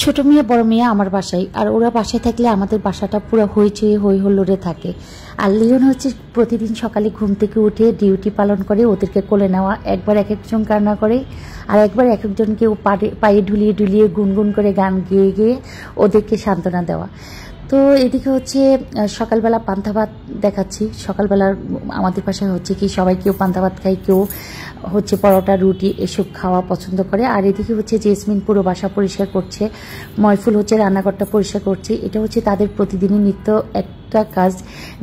ছোট মিয়া বড় মিয়া আমার বাসায়, আর ওরা বাসায় থাকলে আমাদের বাসাটা পুরো হইচই হই হুল্লোড়ে থাকে। আর লিওন হচ্ছে প্রতিদিন সকালে ঘুম থেকে উঠে ডিউটি পালন করে ওদেরকে কোলে নেওয়া। একবার এক একজন কান্না করে, আর একবার এক একজনকে পায়ে ঢুলিয়ে ঢুলিয়ে গুনগুন করে গান গেয়ে গেয়ে ওদেরকে সান্ত্বনা দেওয়া। তো এদিকে হচ্ছে সকালবেলা পান্তা ভাত দেখাচ্ছি। সকালবেলা আমাদের বাসায় হচ্ছে কি সবাই কেউ পান্তা ভাত খায়, কেউ হচ্ছে পরোটা রুটি এসব খাওয়া পছন্দ করে। আর এদিকে হচ্ছে জেসমিন পুরো বাসা পরিষ্কার করছে, ময়ফুল হচ্ছে রান্নাঘরটা পরিষ্কার করছে। এটা হচ্ছে তাদের প্রতিদিনই নিত্য একটা কাজ,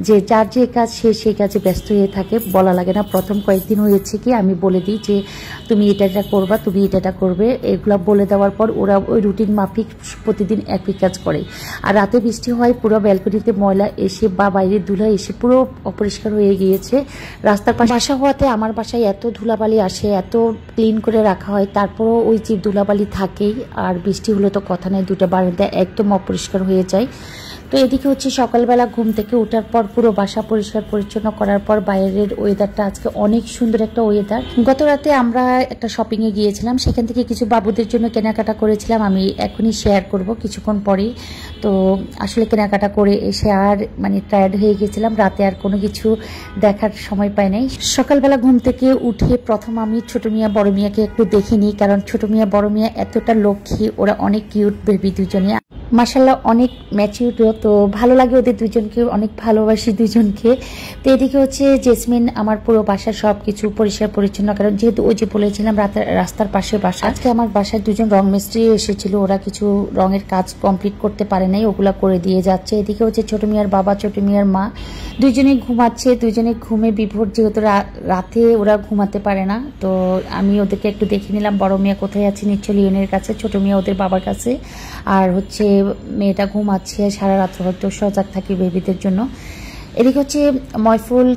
যে যার যে কাজ সে সেই কাজে ব্যস্ত হয়ে থাকে, বলা লাগে না। প্রথম কয়েকদিন হয়েছে কি আমি বলে দিই যে তুমি এটা করবা, তুমি এটা করবে, এগুলো বলে দেওয়ার পর ওরা ওই রুটিন মাফিক প্রতিদিন একই কাজ করে। আর রাতে বৃষ্টি হয়, পুরো ব্যালকনিতে ময়লা এসে বা বাইরের ধুলা এসে পুরো অপরিষ্কার হয়ে গিয়েছে। রাস্তার পাশে বাসা হওয়াতে আমার বাসায় এত ধুলাবালি আসে, এত ক্লিন করে রাখা হয়, তারপরও ওই যে ধুলাবালি থাকেই। আর বৃষ্টি হলে তো কথা নেই, দুটো বারান্দা একদম অপরিষ্কার হয়ে যায়। তো এদিকে হচ্ছে সকালবেলা ঘুম থেকে ওঠার পর পুরো বাসা পরিষ্কার পরিচ্ছন্ন করার পর বাইরের ওয়েদারটা আজকে অনেক সুন্দর একটা ওয়েদার। গত রাতে আমরা একটা শপিংয়ে গিয়েছিলাম, সেখান থেকে কিছু বাবুদের জন্য কেনাকাটা করেছিলাম, আমি এখনই শেয়ার করব কিছুক্ষণ পরেই। তো আসলে কেনাকাটা করে এসে আর টায়ার্ড হয়ে গেছিলাম, রাতে আর কোনো কিছু দেখার সময় পাই নাই। সকালবেলা ঘুম থেকে উঠে প্রথম আমি ছোট মিয়া বড় মিয়াকে একটু দেখে নিই, কারণ ছোট মিয়া বড় মিয়া এতটা লক্ষ্মী, ওরা অনেক কিউট বেবি দুজনে, মাশাআল্লাহ অনেক ম্যাচিউরও। তো ভালো লাগে ওদের দুজনকে, অনেক ভালোবাসি দুজনকে। তো এদিকে হচ্ছে জেসমিন আমার পুরো বাসার সবকিছু পরিষ্কার পরিচ্ছন্ন, কারণ যেহেতু ওই যে বলেছিলাম রাস্তার পাশে বাসা। আজকে আমার বাসায় দুজন রং মিস্ত্রি এসেছিল, ওরা কিছু রঙের কাজ কমপ্লিট করতে পারে নাই, ওগুলা করে দিয়ে যাচ্ছে। এদিকে হচ্ছে ছোট মিয়ার বাবা ছোট মিয়ার মা দুইজনেই ঘুমাচ্ছে, দুইজনে ঘুমে বিভোর, যেহেতু রাতে ওরা ঘুমাতে পারে না। তো আমি ওদেরকে একটু দেখে নিলাম, বড় মিয়া কোথায় আছে, নিশ্চয় লিওনের কাছে, ছোট মিয়া ওদের বাবার কাছে। আর হচ্ছে মেয়েটা ঘুমাচ্ছে, সারা রাত হয়তো সজাগ থাকি বেবিদের জন্য। এদিকে হচ্ছে ময়ফুল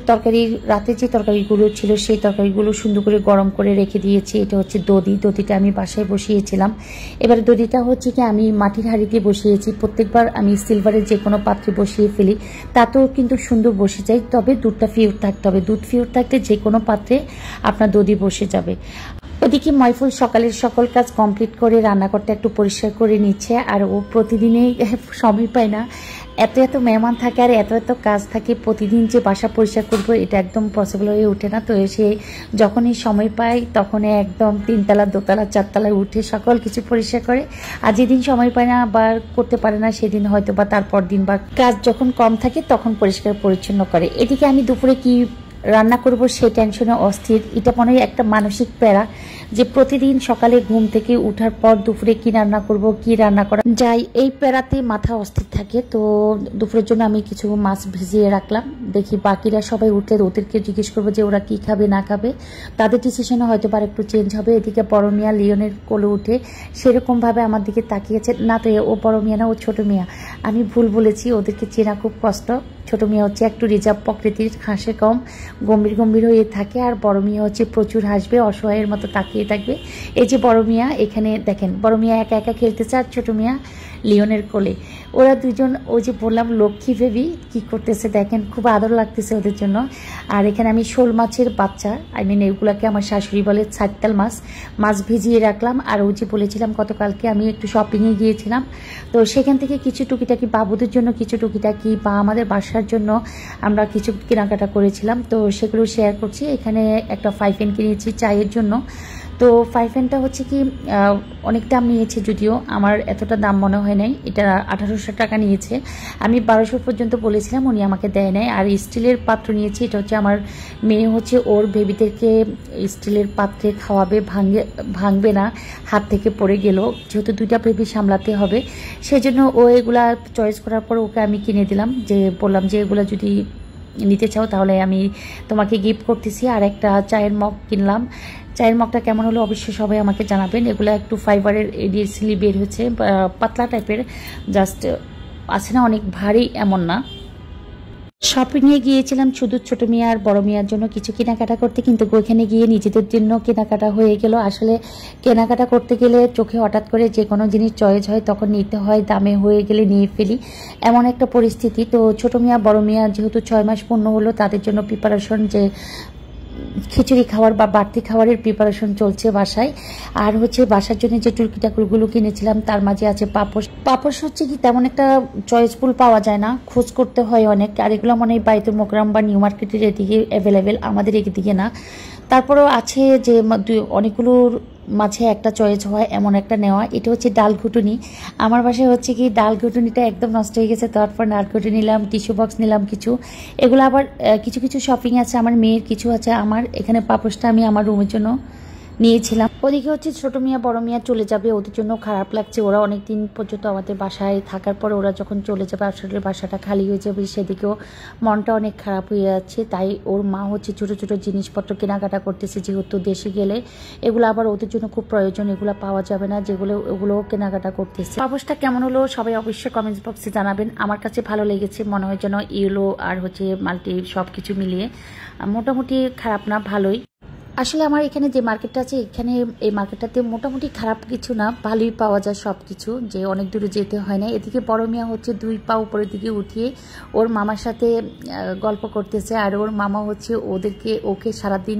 রাতে যে তরকারিগুলো ছিল সেই তরকারিগুলো সুন্দর করে গরম করে রেখে দিয়েছি। এটা হচ্ছে দধিটা আমি বাসায় বসিয়েছিলাম। এবার দধিটা হচ্ছে কি আমি মাটির হাঁড়িতে বসিয়েছি, প্রত্যেকবার আমি সিলভারের যে কোনো পাত্রে বসিয়ে ফেলি, তাতেও কিন্তু সুন্দর বসে যায়। তবে দুধটা ফিউর থাকতে হবে, দুধ ফিউর থাকলে যে কোনো পাত্রে আপনার দধি বসে যাবে। ওদিকে ময়ফুল সকালের সকল কাজ কমপ্লিট করে রান্নাঘরটা একটু পরিষ্কার করে নিচ্ছে। আর ও প্রতিদিনই সময় পায় না, এত মেহমান থাকে আর এত কাজ থাকে, প্রতিদিন যে বাসা পরিষ্কার করবো এটা একদম পসিবল হয়ে ওঠে না। তো সে যখনই সময় পায় তখনই একদম 3 তলা 2 তলা 4 তলায় উঠে সকল কিছু পরিষ্কার করে। আর যেদিন সময় পায় না বা করতে পারে না সেদিন হয়তো বা তারপর দিন বা কাজ যখন কম থাকে তখন পরিষ্কার পরিচ্ছন্ন করে। এদিকে আমি দুপুরে কি রান্না করব সেই টেনশনে অস্থির। এটা মনে হয় একটা মানসিক প্যারা, যে প্রতিদিন সকালে ঘুম থেকে উঠার পর দুপুরে কি রান্না করব, কি রান্না করা যায়, এই প্যারাতে মাথা অস্থির থাকে। তো দুপুরের জন্য আমি কিছু মাছ ভিজিয়ে রাখলাম, দেখি বাকিরা সবাই উঠলে ওদেরকে জিজ্ঞেস করবো যে ওরা কি খাবে না খাবে, তাদের ডিসিশনে হয়তো আর একটু চেঞ্জ হবে। এদিকে বড় মিয়া লিওনের কোলে উঠে সেরকম ভাবে আমার দিকে তাকিয়েছে, না তো ও বড় মিয়া না, ও ছোট মিয়া, আমি ভুল বলেছি, ওদেরকে চেনা খুব কষ্ট। ছোট মিয়া হচ্ছে একটু রিজার্ভ প্রকৃতির, হাসে কম, গম্ভীর হয়ে থাকে। আর বড় মিয়া হচ্ছে প্রচুর হাসবে, অসহায়ের মতো তাকিয়ে থাকবে। এই যে বড় মিয়া, এখানে দেখেন বড় মিয়া একা একা খেলতেছে আর ছোট মিয়া লিওনের কোলে। ওরা দুজন ওই যে বললাম লক্ষ্মী বেবি কি করতেছে দেখেন, খুব আদর লাগতেছে ওদের জন্য। আর এখানে আমি শোল মাছের বাচ্চা, এগুলাকে আমার শাশুড়ি বলে ছাইতাল মাছ ভিজিয়ে রাখলাম। আর ওই যে বলেছিলাম গতকালকে আমি একটু শপিংয়ে গিয়েছিলাম, তো সেখান থেকে কিছু টুকিটাকি বাবুদের জন্য, কিছু টুকিটাকি বা আমাদের বাসার জন্য আমরা কিছু কেনাকাটা করেছিলাম, তো সেগুলো শেয়ার করছি। এখানে একটা 5 পেন কিনেছি চায়ের জন্য। তো 5 পেনটা হচ্ছে কি অনেক দাম নিয়েছে, যদিও আমার এতটা দাম মনে হয় নাই, এটা 1800 টাকা নিয়েছে। আমি 1200 পর্যন্ত বলেছিলাম, উনি আমাকে দেয় নাই। আর স্টিলের পাত্র নিয়েছি, এটা হচ্ছে আমার মেয়ে হচ্ছে ওর বেবিদেরকে স্টিলের পাত্রে খাওয়াবে, ভাঙবে না, হাত থেকে পড়ে গেল, যেহেতু 2টা বেবি সামলাতে হবে, সেজন্য ও এগুলা চয়েস করার পর ওকে আমি কিনে দিলাম, যে বললাম যে এগুলা যদি নিতে চাও তাহলে আমি তোমাকে গিফট করতেছি। আর একটা চায়ের মগ কিনলাম, চায়ের মগটা কেমন হলো অবশ্যই সবাই আমাকে জানাবেন। এগুলো একটু ফাইবারের এডিসিলি বের হয়েছে, পাতলা টাইপের, জাস্ট আছে না অনেক ভারী এমন না। শপিংয়ে গিয়েছিলাম শুধু ছোট মিয়া আর বড় মিয়ার জন্য কিছু কেনাকাটা করতে, কিন্তু ওইখানে গিয়ে নিজেদের জন্য কেনাকাটা হয়ে গেল। আসলে কেনাকাটা করতে গেলে চোখে হঠাৎ করে যে কোনো জিনিস চয়েস হয় তখন নিতে হয়, দামে হয়ে গেলে নিয়ে ফেলি, এমন একটা পরিস্থিতি। তো ছোট মিয়া বড় মিয়া যেহেতু 6 মাস পূর্ণ হলো, তাদের জন্য প্রিপারেশন, যে খিচুড়ি খাওয়ার বা বাড়তি খাবারের প্রিপারেশন চলছে বাসায়। আর হচ্ছে বাসার জন্য যে টুরকি টাকুরগুলো কিনেছিলাম তার মাঝে আছে পাপোশ। পাপোশ হচ্ছে কি তেমন একটা চয়েসফুল পাওয়া যায় না, খোঁজ করতে হয় অনেক। আর এগুলো মনে হয় বাইতুল মোকরম বা নিউ মার্কেটের এদিকে অ্যাভেলেবেল, আমাদের এদিকে না। তারপরেও আছে যে অনেকগুলোর মাঝে একটা চয়েস হয় এমন একটা নেওয়া। এটা হচ্ছে ডাল ঘুটুনি। আমার বাসায় হচ্ছে কি ডাল ঘুটুনিটা একদম নষ্ট হয়ে গেছে, তারপর ডাল ঘুটুনি নিলাম, টিস্যু বক্স নিলাম কিছু। এগুলো আবার কিছু কিছু শপিং আছে আমার মেয়ের, কিছু আছে আমার। এখানে পাপোশটা আমি আমার রুমের জন্য নিয়েছিলাম। ওদিকে হচ্ছে ছোট মিয়া বড় মিয়া চলে যাবে, ওদের জন্য খারাপ লাগছে। ওরা অনেকদিন পর্যন্ত আমাদের বাসায় থাকার পর ওরা যখন চলে যাবে আসলে বাসাটা খালি হয়ে যাবে, সেদিকেও মনটা অনেক খারাপ হয়ে যাচ্ছে। তাই ওর মা হচ্ছে ছোট ছোট জিনিসপত্র কেনাকাটা করতেছে, যেহেতু দেশে গেলে এগুলো আবার ওদের জন্য খুব প্রয়োজন, এগুলো পাওয়া যাবে না, যেগুলো ওগুলো কেনাকাটা করতেছে। পাপোশটা কেমন হলো সবাই অবশ্যই কমেন্টস বক্সে জানাবেন। আমার কাছে ভালো লেগেছে, মনে হয় যেন ইয়েলো আর হচ্ছে মাল্টি সব কিছু মিলিয়ে মোটামুটি খারাপ না, ভালোই। আসলে আমার এখানে যে মার্কেটটা আছে এখানে এই মার্কেটটাতে মোটামুটি খারাপ কিছু না, ভালোই পাওয়া যায় সব কিছু, যে অনেক দূরে যেতে হয় না। এদিকে বড় মিয়া হচ্ছে 2 পা উপরের দিকে উঠিয়ে ওর মামার সাথে গল্প করতেছে, আর ওর মামা হচ্ছে ওকে সারাদিন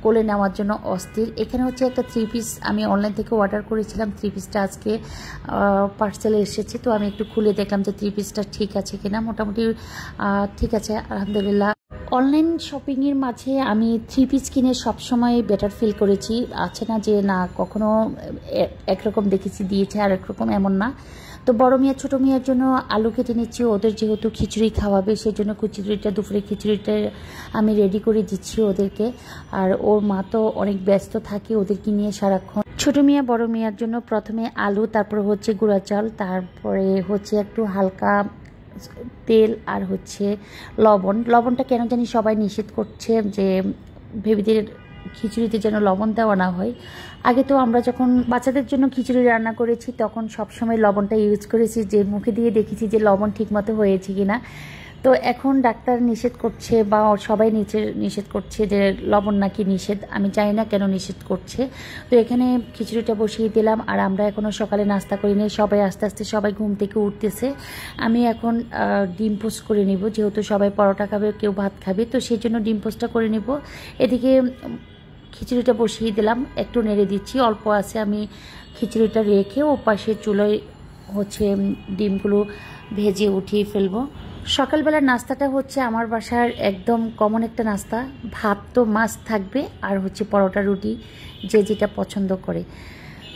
কোলে নেওয়ার জন্য অস্থির। এখানে হচ্ছে একটা 3 পিস আমি অনলাইন থেকে অর্ডার করেছিলাম, 3 পিসটা আজকে পার্সেলে এসেছে। তো আমি একটু খুলে দেখলাম যে 3 পিসটা ঠিক আছে কিনা, মোটামুটি ঠিক আছে আলহামদুলিল্লাহ। অনলাইন শপিংয়ের মাঝে আমি 3 পিস কিনে সবসময় বেটার ফিল করেছি। আছে না যে না কখনো একরকম দেখেছি দিয়েছে আর একরকম, এমন না। তো বড় মিয়া ছোট মিয়ার জন্য আলু কেটে নিচ্ছি, ওদের যেহেতু খিচুড়ি খাওয়াবে সেজন্য খিচুড়িটা দুপুরে খিচুড়িটা আমি রেডি করে দিচ্ছি ওদেরকে। আর ওর মা তো অনেক ব্যস্ত থাকে ওদেরকে নিয়ে সারাক্ষণ। ছোট মিয়া বড় মিয়ার জন্য প্রথমে আলু, তারপরে হচ্ছে গুঁড়া চাল, তারপরে হচ্ছে একটু হালকা তেল আর হচ্ছে লবণটা কেন জানি সবাই নিষেধ করছে যে বেবিদের খিচুড়িতে যেন লবণ দেওয়া না হয়। আগে তো আমরা যখন বাচ্চাদের জন্য খিচুড়ি রান্না করেছি তখন সবসময় লবণটা ইউজ করেছি, যে মুখে দিয়ে দেখেছি যে লবণ ঠিকমতো হয়েছে কিনা। তো এখন ডাক্তার নিষেধ করছে বা সবাই নিষেধ করছে যে লবণ নাকি নিষেধ, আমি জানি না কেন নিষেধ করছে। তো এখানে খিচুড়িটা বসিয়ে দিলাম, আর আমরা এখনও সকালে নাস্তা করিনি, সবাই আস্তে আস্তে সবাই ঘুম থেকে উঠতেছে। আমি এখন ডিম পোস্ট করে নিব, যেহেতু সবাই পরোটা খাবে কেউ ভাত খাবে, তো সেই জন্য ডিম পোস্টটা করে নিব। এদিকে খিচুড়িটা বসিয়ে দিলাম, একটু নেড়ে দিচ্ছি, অল্প আছে। আমি খিচুড়িটা রেখে ও পাশে চুলোয় হচ্ছে ডিমগুলো ভেজে উঠিয়ে ফেলবো। সকালবেলার নাস্তাটা হচ্ছে আমার বাসার একদম কমন একটা নাস্তা, ভাত তো মাস্ট থাকবে, আর হচ্ছে পরোটা রুটি যে যেটা পছন্দ করে।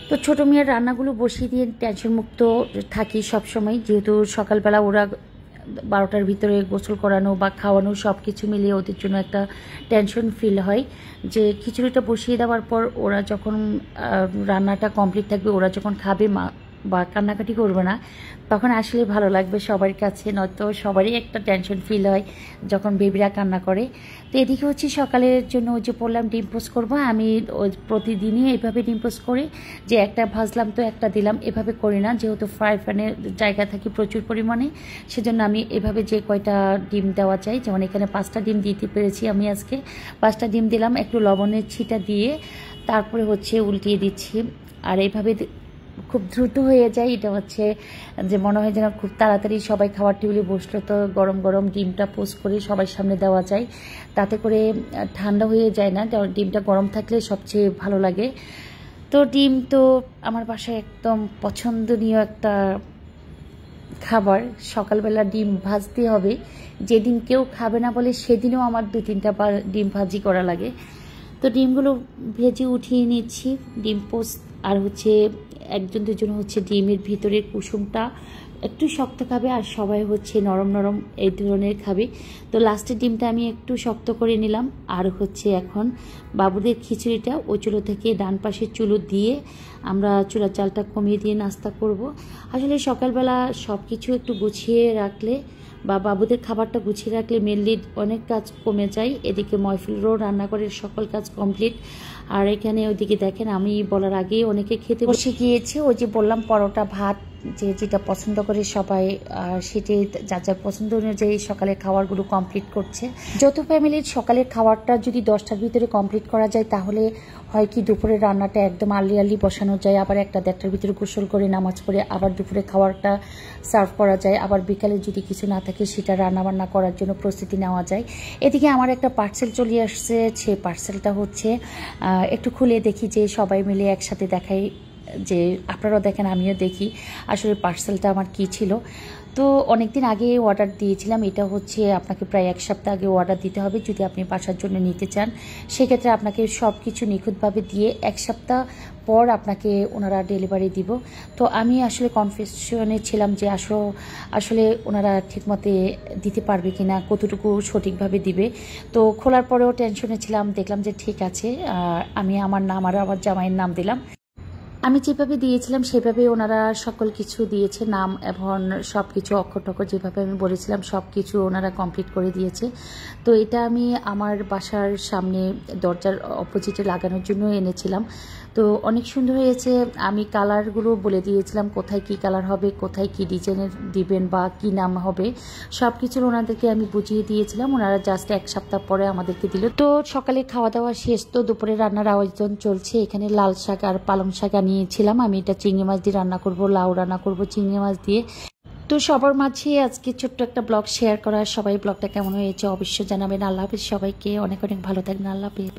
তো ছোটো মেয়ের রান্নাগুলো বসিয়ে দিয়ে টেনশন মুক্ত থাকি সবসময়, যেহেতু সকালবেলা ওরা 12টার ভিতরে গোসল করানো বা খাওয়ানো সব কিছু মিলিয়ে ওদের জন্য একটা টেনশন ফিল হয়। যে খিচুড়িটা বসিয়ে দেওয়ার পর ওরা যখন রান্নাটা কমপ্লিট থাকবে, ওরা যখন খাবে বা কান্নাকাটি করবে না, তখন আসলে ভালো লাগবে সবার কাছে। নয়তো সবারই একটা টেনশন ফিল হয় যখন বেবিরা কান্না করে। তো এদিকে হচ্ছে সকালের জন্য ওই যে বললাম ডিম পোস্ট করবো, আমি প্রতিদিনই এইভাবে ডিম পোস্ট করি, যে একটা ভাজলাম তো একটা দিলাম, এভাবে করি না, যেহেতু ফ্রাই প্যানের জায়গা থাকে প্রচুর পরিমাণে, সেজন্য আমি এভাবে যে কয়টা ডিম দেওয়া চাই, যেমন এখানে 5টা ডিম দিতে পেরেছি আমি আজকে। 5টা ডিম দিলাম, একটু লবণের ছিটা দিয়ে তারপরে হচ্ছে উল্টিয়ে দিচ্ছি। আর এইভাবে খুব দ্রুত হয়ে যায়, এটা হচ্ছে যে মনে হয় যেন খুব তাড়াতাড়ি সবাই খাবার টেবিলে বসলো তো গরম গরম ডিমটা পোস্ট করে সবার সামনে দেওয়া যায়, তাতে করে ঠান্ডা হয়ে যায় না, ডিমটা গরম থাকলে সবচেয়ে ভালো লাগে। তো ডিম তো আমার বাসায় একদম পছন্দনীয় একটা খাবার, সকালবেলা ডিম ভাজতে হবে। যেদিন কেউ খাবে না বলে সেদিনও আমার 2-3টা ডিম ভাজি করা লাগে। তো ডিমগুলো ভেজে উঠিয়ে নিচ্ছি, ডিম পোস্ট। আর হচ্ছে 1-2জন হচ্ছে ডিমের ভিতরের কুসুমটা একটু শক্ত খাবে, আর সবাই হচ্ছে নরম নরম এই ধরনের খাবে। তো লাস্টের ডিমটা আমি একটু শক্ত করে নিলাম। আর হচ্ছে এখন বাবুদের খিচুড়িটা ওই চুলো থেকে ডান পাশের চুলো দিয়ে আমরা চুলার জালটা কমিয়ে দিয়ে নাস্তা করব। আসলে সকালবেলা সব কিছু একটু গুছিয়ে রাখলে বা বাবুদের খাবারটা গুছিয়ে রাখলে মেনলি অনেক কাজ কমে যায়। এদিকে ময়ফিলরও রান্নাঘরের সকল কাজ কমপ্লিট। আর এখানে ওইদিকে দেখেন আমি বলার আগেই অনেকে খেতে বসে গিয়েছে। ওই যে বললাম পরোটা ভাত যে যেটা পছন্দ করে সবাই সেটি যার যার পছন্দ অনুযায়ী সকালের খাবারগুলো কমপ্লিট করছে। যৌথ ফ্যামিলির সকালের খাবারটা যদি 10টার ভিতরে কমপ্লিট করা যায় তাহলে হয় কি দুপুরের রান্নাটা একদম আর্লি বসানো যায়, আবার 1-1:30টার ভিতরে গোসল করে নামাজ পড়ে আবার দুপুরে খাবারটা সার্ভ করা যায়, আবার বিকালে যদি কিছু না থাকে সেটা রান্নাবান্না করার জন্য প্রস্তুতি নেওয়া যায়। এদিকে আমার একটা পার্সেল চলে আসছে, সেই পার্সেলটা হচ্ছে একটু খুলে দেখি যে সবাই মিলে একসাথে দেখাই, যে আপনারাও দেখেন আমিও দেখি আসলে পার্সেলটা আমার কি ছিল। তো অনেকদিন আগে অর্ডার দিয়েছিলাম, এটা হচ্ছে আপনাকে প্রায় 1 সপ্তাহ আগে অর্ডার দিতে হবে যদি আপনি বাসার জন্য নিতে চান। সেক্ষেত্রে আপনাকে সব কিছু নিখুঁতভাবে দিয়ে 1 সপ্তাহ পর আপনাকে ওনারা ডেলিভারি দিব। তো আমি আসলে কনফিউশনে ছিলাম যে আসলে ওনারা ঠিকমতো দিতে পারবে কিনা, কতটুকু সঠিকভাবে দিবে। তো খোলার পরেও টেনশনে ছিলাম, দেখলাম যে ঠিক আছে। আমি আমার নাম আর আমার জামাইয়ের নাম দিলাম। আমি যেভাবে দিয়েছিলাম সেভাবে ওনারা সকল কিছু দিয়েছে, নাম এবং সব কিছু অক্ষর টক্ষর যেভাবে আমি বলেছিলাম সব কিছু ওনারা কমপ্লিট করে দিয়েছে। তো এটা আমি আমার বাসার সামনে দরজার অপোজিটে লাগানোর জন্য এনেছিলাম। তো অনেক সুন্দর হয়েছে। আমি কালারগুলো বলে দিয়েছিলাম কোথায় কি কালার হবে, কোথায় কি ডিজাইনের দিবেন বা কি নাম হবে, সব কিছুর ওনাদেরকে আমি বুঝিয়ে দিয়েছিলাম। ওনারা জাস্ট 1 সপ্তাহ পরে আমাদেরকে দিল। তো সকালে খাওয়া দাওয়া শেষ, তো দুপুরে রান্নার আয়োজন চলছে। এখানে লাল শাক আর পালং শাক নিয়েছিলাম। আমি এটা চিংড়ি মাছ দিয়ে রান্না করব, লাউ রান্না করব চিংড়ি মাছ দিয়ে। তো সবার মাঝে আজকে ছোট্ট একটা ব্লগ শেয়ার করা। সবাই ব্লগটা কেমন হয়েছে অবশ্যই জানাবেন। আল্লাহ হাফেজ সবাইকে, অনেক অনেক ভালো থাকবেন। আল্লাহ হাফেজ।